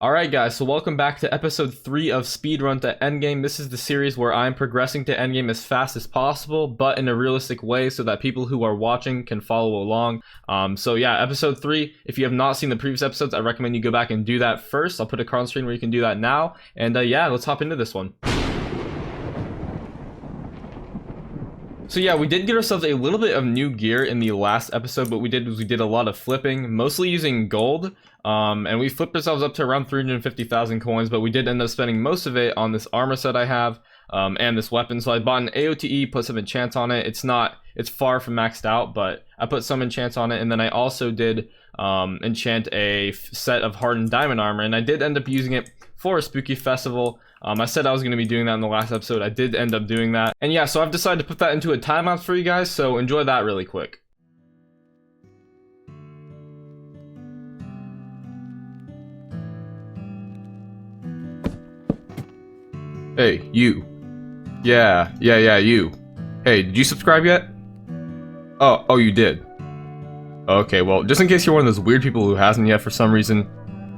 Alright guys, so welcome back to episode 3 of Speedrun to Endgame. This is the series where I'm progressing to Endgame as fast as possible, but in a realistic way so that people who are watching can follow along. So yeah, episode 3, if you have not seen the previous episodes, I recommend you go back and do that first. I'll put a card on screen where you can do that now. And yeah, let's hop into this one. So yeah, we did get ourselves a little bit of new gear in the last episode. What we did was we did a lot of flipping, mostly using gold. And we flipped ourselves up to around 350,000 coins, but we did end up spending most of it on this armor set I have, and this weapon. So I bought an AOTE, put some enchants on it. It's far from maxed out, but I put some enchants on it. And then I also did enchant a set of hardened diamond armor, and I did end up using it for a spooky festival. I said I was going to be doing that in the last episode. I did end up doing that. And yeah, so I've decided to put that into a time-lapse for you guys, so enjoy that really quick. Hey, you. Yeah, you. Hey, did you subscribe yet? Oh, you did. Okay, well, just in case you're one of those weird people who hasn't yet for some reason,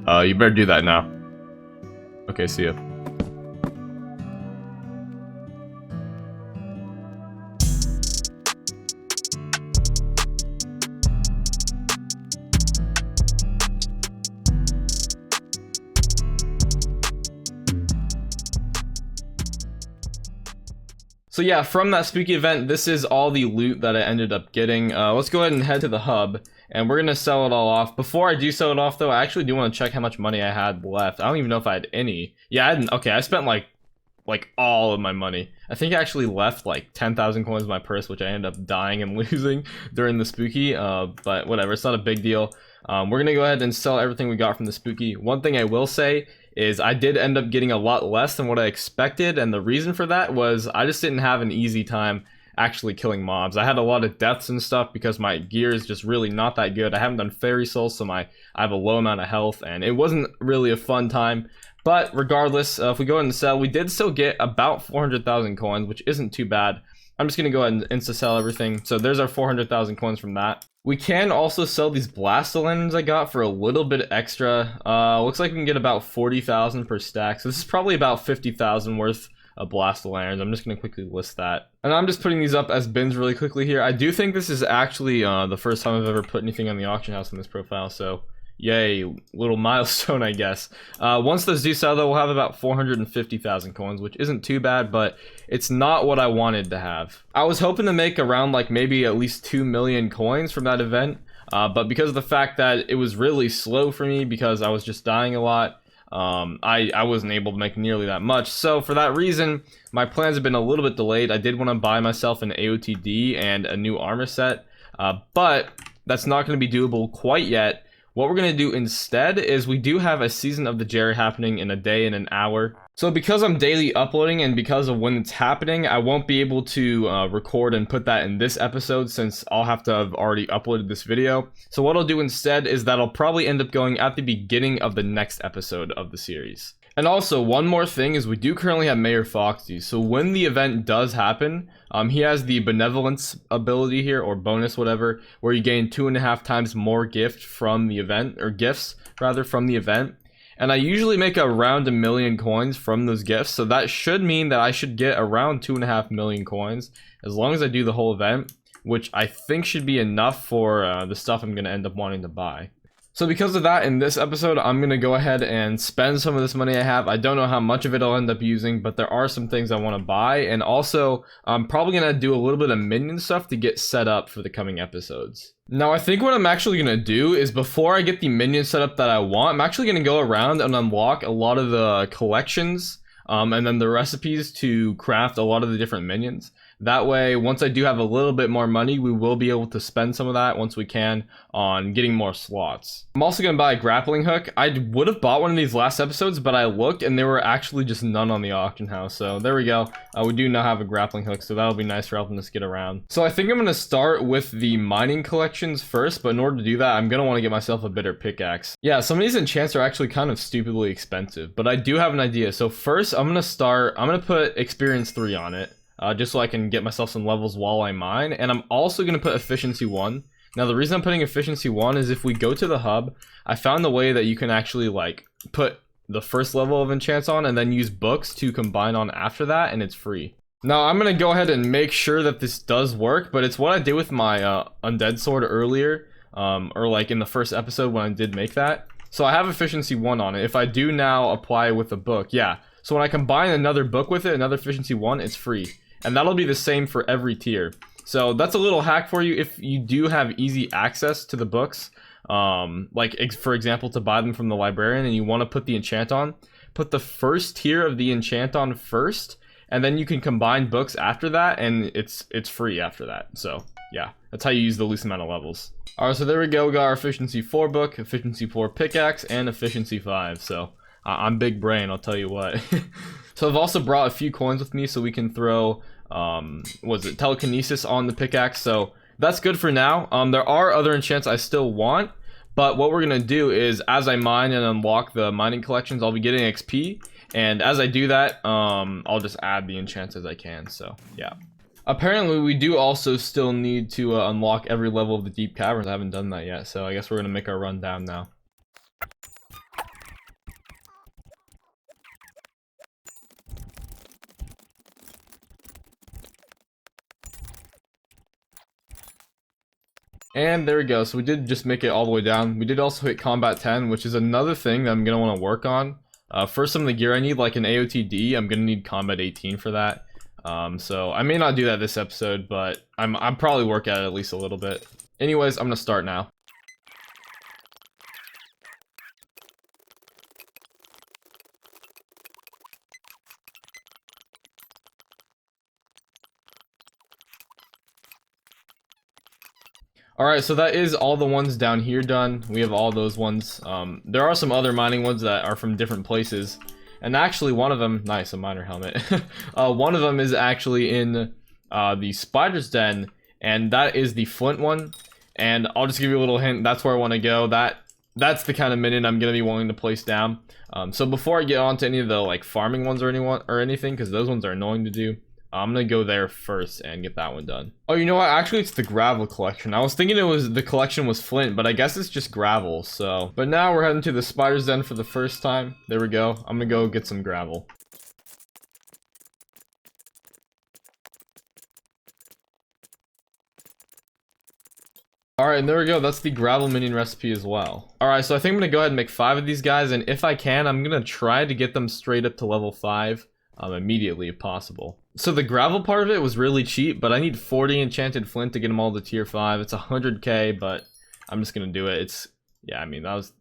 you better do that now. Okay, see ya. So yeah, from that spooky event, this is all the loot that I ended up getting. Let's go ahead and head to the hub, and we're gonna sell it all off. Before I do sell it off though, I actually do want to check how much money I had left. I don't even know if I had any. Yeah, I spent like all of my money. I think I actually left like 10,000 coins in my purse, which I ended up dying and losing during the spooky, but whatever, it's not a big deal. We're gonna go ahead and sell everything we got from the spooky. One thing I will say is I did end up getting a lot less than what I expected, and the reason for that was I just didn't have an easy time actually killing mobs. I had a lot of deaths and stuff because my gear is just really not that good. I haven't done fairy souls, so I have a low amount of health, and it wasn't really a fun time. But regardless, if we go ahead and sell, we did still get about 400,000 coins, which isn't too bad. I'm just gonna go ahead and insta-sell everything. So there's our 400,000 coins from that. We can also sell these blast lanterns I got for a little bit extra. Looks like we can get about 40,000 per stack. So this is probably about 50,000 worth of blast lanterns. I'm just gonna quickly list that. And I'm just putting these up as bins really quickly here. I do think this is actually the first time I've ever put anything on the auction house in this profile. So yay, little milestone, I guess. Once those do sell though, we'll have about 450,000 coins, which isn't too bad, but it's not what I wanted to have. I was hoping to make around like maybe at least 2 million coins from that event, but because of the fact that it was really slow for me because I was just dying a lot, I wasn't able to make nearly that much. So for that reason, my plans have been a little bit delayed. I did want to buy myself an AOTD and a new armor set, but that's not going to be doable quite yet. What we're going to do instead is we do have a season of the Jerry happening in a day and an hour. So because I'm daily uploading and because of when it's happening, I won't be able to record and put that in this episode since I'll have to have already uploaded this video. So what I'll do instead is that I'll probably end up going at the beginning of the next episode of the series. And also, one more thing is we do currently have Mayor Foxy, so when the event does happen, he has the benevolence ability here, or bonus, whatever, where you gain 2.5 times more gift from the event, or gifts, rather, from the event. And I usually make around 1 million coins from those gifts, so that should mean that I should get around 2.5 million coins, as long as I do the whole event, which I think should be enough for the stuff I'm going to end up wanting to buy. So because of that, in this episode, I'm going to go ahead and spend some of this money I have. I don't know how much of it I'll end up using, but there are some things I want to buy. And also, I'm probably going to do a little bit of Minion stuff to get set up for the coming episodes. Now, I think what I'm actually going to do is before I get the Minion setup that I want, I'm actually going to go around and unlock a lot of the collections and then the recipes to craft a lot of the different minions. That way, once I do have a little bit more money, we will be able to spend some of that once we can on getting more slots. I'm also going to buy a grappling hook. I would have bought one of these last episodes, but I looked and there were actually just none on the auction house. So there we go. We do now have a grappling hook, so that'll be nice for helping us get around. So I think I'm going to start with the mining collections first, but in order to do that, I'm going to want to get myself a bitter pickaxe. Yeah, some of these enchants are actually kind of stupidly expensive, but I do have an idea. So first, I'm going to put experience 3 on it. Just so I can get myself some levels while I mine. And I'm also going to put efficiency 1. Now the reason I'm putting efficiency 1 is if we go to the hub, I found the way that you can actually like put the first level of enchants on, and then use books to combine on after that, and it's free. Now I'm gonna go ahead and make sure that this does work, but it's what I did with my undead sword earlier, or like in the first episode when I did make that. So I have efficiency 1 on it. If I do now apply it with a book, yeah. So when I combine another book with it, another efficiency 1, it's free. And that'll be the same for every tier. So that's a little hack for you if you do have easy access to the books. Like for example, to buy them from the librarian and you want to put the enchant on, put the first tier of the enchant on first, and then you can combine books after that, and it's free after that. So yeah, that's how you use the least amount of levels. Alright, so there we go. We got our efficiency 4 book, efficiency 4 pickaxe, and efficiency 5. So I'm big brain, I'll tell you what. So I've also brought a few coins with me so we can throw telekinesis on the pickaxe. So that's good for now. There are other enchants I still want, but what we're gonna do is as I mine and unlock the mining collections, I'll be getting XP, and as I do that, I'll just add the enchants as I can. So yeah. Apparently we do also still need to unlock every level of the deep caverns. I haven't done that yet, so I guess we're gonna make our run down now. And there we go. So we did just make it all the way down. We did also hit combat 10, which is another thing that I'm gonna want to work on. For some of the gear I need, like an AOTD, I'm gonna need combat 18 for that. So I may not do that this episode, but I'm probably work at it at least a little bit. Anyways, I'm gonna start now. Alright, so that is all the ones down here done. We have all those ones. There are some other mining ones that are from different places. And actually one of them, nice, a miner helmet. One of them is actually in the spider's den, and that is the flint one. And I'll just give you a little hint, that's where I want to go. That's the kind of minion I'm going to be wanting to place down. So before I get on to any of the like farming ones or anything, because those ones are annoying to do, I'm gonna go there first and get that one done. Oh, you know what? Actually, it's the gravel collection. I was thinking the collection was flint, but I guess it's just gravel, so. But now we're heading to the spider's den for the first time. There we go. I'm gonna go get some gravel. Alright, and there we go. That's the gravel minion recipe as well. Alright, so I think I'm gonna go ahead and make 5 of these guys, and if I can, I'm gonna try to get them straight up to level 5 immediately if possible. So the gravel part of it was really cheap, but I need 40 enchanted flint to get them all to tier 5. It's 100k, but I'm just gonna do it. Yeah, I mean, that was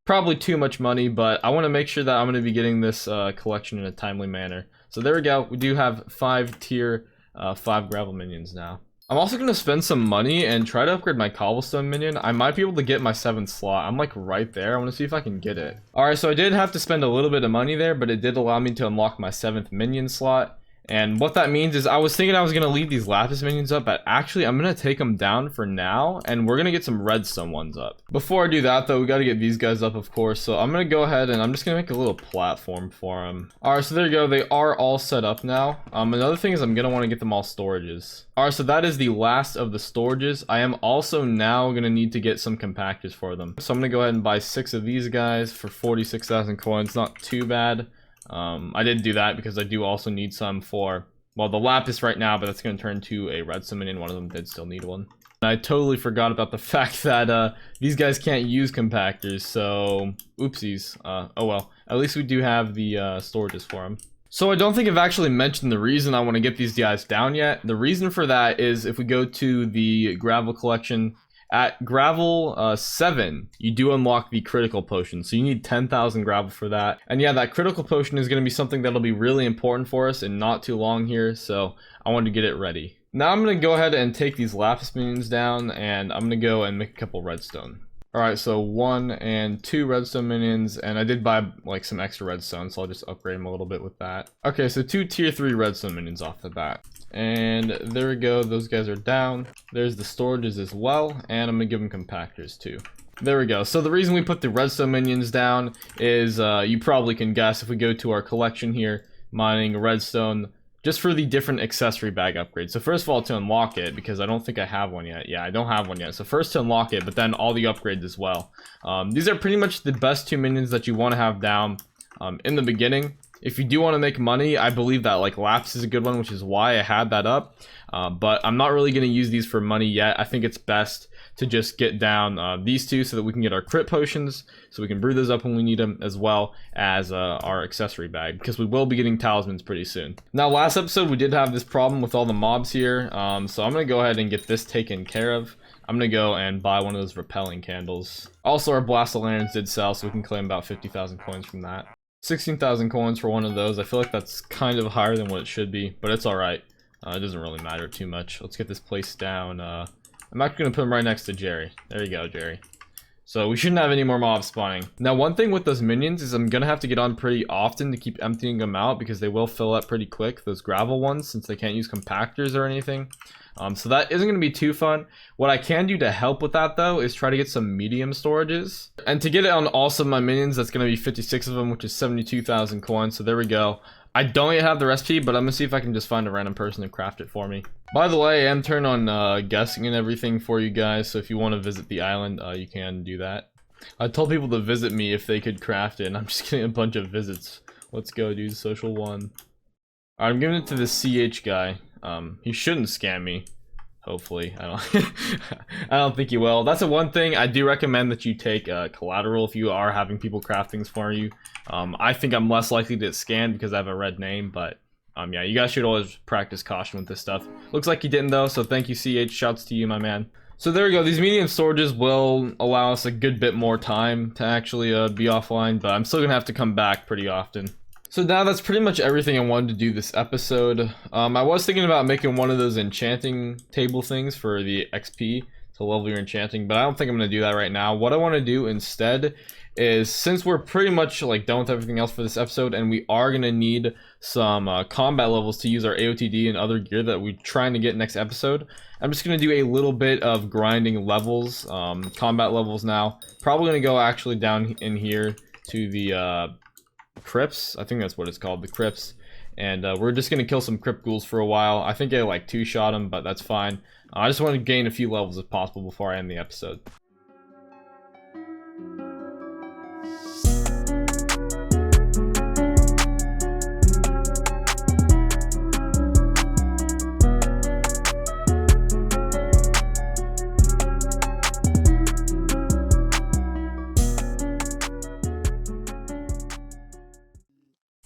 probably too much money, but I want to make sure that I'm gonna be getting this collection in a timely manner. So there we go. We do have 5 tier 5 gravel minions now. I'm also going to spend some money and try to upgrade my cobblestone minion. I might be able to get my 7th slot. I'm like right there. I want to see if I can get it. Alright, so I did have to spend a little bit of money there, but it did allow me to unlock my 7th minion slot. And what that means is I was thinking I was going to leave these lapis minions up, but actually I'm going to take them down for now, and we're going to get some redstone ones up. Before I do that though, we got to get these guys up, of course, so I'm going to go ahead and I'm just going to make a little platform for them. Alright, so there you go. They are all set up now. Another thing is I'm going to want to get them all storages. Alright, so that is the last of the storages. I am also now going to need to get some compactors for them. So I'm going to go ahead and buy 6 of these guys for 46,000 coins. Not too bad. I did do that because I do also need some for, well, the lapis right now, but that's going to turn to a redstone minion. One of them did still need one. And I totally forgot about the fact that these guys can't use compactors, so oopsies. Oh well, at least we do have the storages for them. So I don't think I've actually mentioned the reason I want to get these guys down yet. The reason for that is if we go to the gravel collection, at gravel 7, you do unlock the critical potion, so you need 10,000 gravel for that. And yeah, that critical potion is going to be something that'll be really important for us in not too long here, so I wanted to get it ready. Now I'm going to go ahead and take these lapis minions down, and I'm going to go and make a couple redstone. Alright, so 1 and 2 redstone minions, and I did buy like some extra redstone, so I'll just upgrade them a little bit with that. Okay, so 2 tier 3 redstone minions off the bat. And there we go, those guys are down. There's the storages as well, and I'm gonna give them compactors too. There we go. So the reason we put the redstone minions down is, you probably can guess if we go to our collection here, mining redstone, just for the different accessory bag upgrades. So first of all, to unlock it, because I don't think I have one yet. Yeah, I don't have one yet. So first to unlock it, but then all the upgrades as well. These are pretty much the best 2 minions that you want to have down. in the beginning. If you do want to make money, I believe that like laps is a good one, which is why I had that up. But I'm not really going to use these for money yet. I think it's best to just get down these two so that we can get our crit potions, so we can brew those up when we need them, as well as our accessory bag, because we will be getting talismans pretty soon. Now, last episode we did have this problem with all the mobs here, so I'm going to go ahead and get this taken care of. I'm going to go and buy one of those repelling candles. Also, our blast of lanterns did sell, so we can claim about 50,000 coins from that. 16,000 coins for one of those. I feel like that's kind of higher than what it should be, but it's alright. It doesn't really matter too much. Let's get this place down. I'm actually going to put him right next to Jerry. There you go, Jerry. So we shouldn't have any more mobs spawning. Now, one thing with those minions is I'm going to have to get on pretty often to keep emptying them out, because they will fill up pretty quick, those gravel ones, since they can't use compactors or anything. So that isn't going to be too fun. What I can do to help with that, though, is try to get some medium storages. And to get it on also my minions, that's going to be 56 of them, which is 72,000 coins. So there we go. I don't yet have the recipe, but I'm going to see if I can just find a random person to craft it for me. By the way, I am turned on guessing and everything for you guys, so if you want to visit the island, you can do that. I told people to visit me if they could craft it, and I'm just getting a bunch of visits. Let's go, dude. Social 1. Alright, I'm giving it to the CH guy. He shouldn't scam me. Hopefully, I don't think he will. That's the one thing I do recommend, that you take collateral if you are having people craft things for you. I think I'm less likely to get scammed because I have a red name, but yeah, you guys should always practice caution with this stuff. Looks like you didn't though, so thank you, CH. Shouts to you, my man. So there we go. These medium storages will allow us a good bit more time to actually be offline, but I'm still gonna have to come back pretty often. So now that's pretty much everything I wanted to do this episode. I was thinking about making one of those enchanting table things for the XP to level your enchanting, but I don't think I'm going to do that right now. What I want to do instead is, since we're pretty much like done with everything else for this episode, and we are going to need some combat levels to use our AOTD and other gear that we're trying to get next episode, I'm just going to do a little bit of grinding levels, combat levels now. Probably going to go actually down in here to the crypts. I think that's what it's called, the crypts, and we're just gonna kill some crypt ghouls for a while. I think I like two-shot them, but that's fine. I just want to gain a few levels if possible before I end the episode.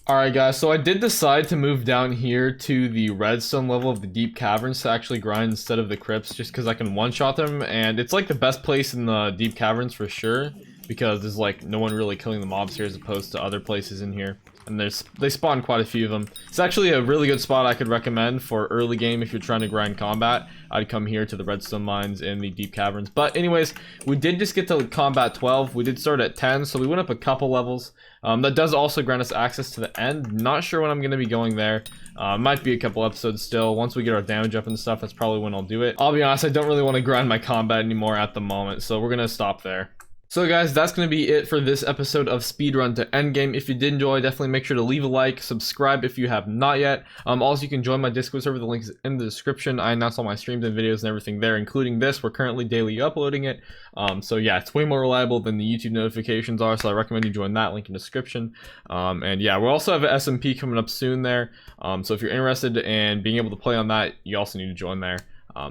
Alright guys, so I did decide to move down here to the redstone level of the deep caverns to actually grind instead of the crypts, just because I can one-shot them, and it's like the best place in the deep caverns for sure, because there's like no one really killing the mobs here as opposed to other places in here, and they spawn quite a few of them. It's actually a really good spot I could recommend for early game if you're trying to grind combat. I'd come here to the redstone mines in the deep caverns. But anyways, we did just get to combat 12. We did start at 10, so we went up a couple levels. That does also grant us access to the end. Not sure when I'm going to be going there. Might be a couple episodes still. Once we get our damage up and stuff, that's probably when I'll do it. I'll be honest, I don't really want to grind my combat anymore at the moment, so we're going to stop there. So guys, that's going to be it for this episode of Speedrun to Endgame. If you did enjoy, definitely make sure to leave a like, subscribe if you have not yet. Also, you can join my Discord server, the link is in the description. I announce all my streams and videos and everything there, including this. We're currently daily uploading it. So yeah, it's way more reliable than the YouTube notifications are, so I recommend you join that, link in the description. And yeah, we'll also have an SMP coming up soon there. So if you're interested in being able to play on that, you also need to join there.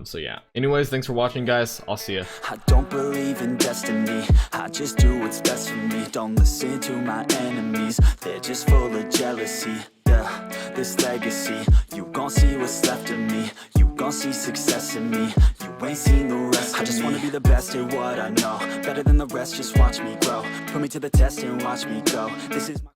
So yeah, anyways, thanks for watching guys, I'll see ya. I don't believe in destiny, I just do what's best for me. Don't listen to my enemies, they're just full of jealousy. Yeah, this legacy, you gon' see what's left of me. You gon' see success in me, you ain't seen the rest of me. I just wanna be the best at what I know, better than the rest, just watch me grow. Put me to the test and watch me go. This is my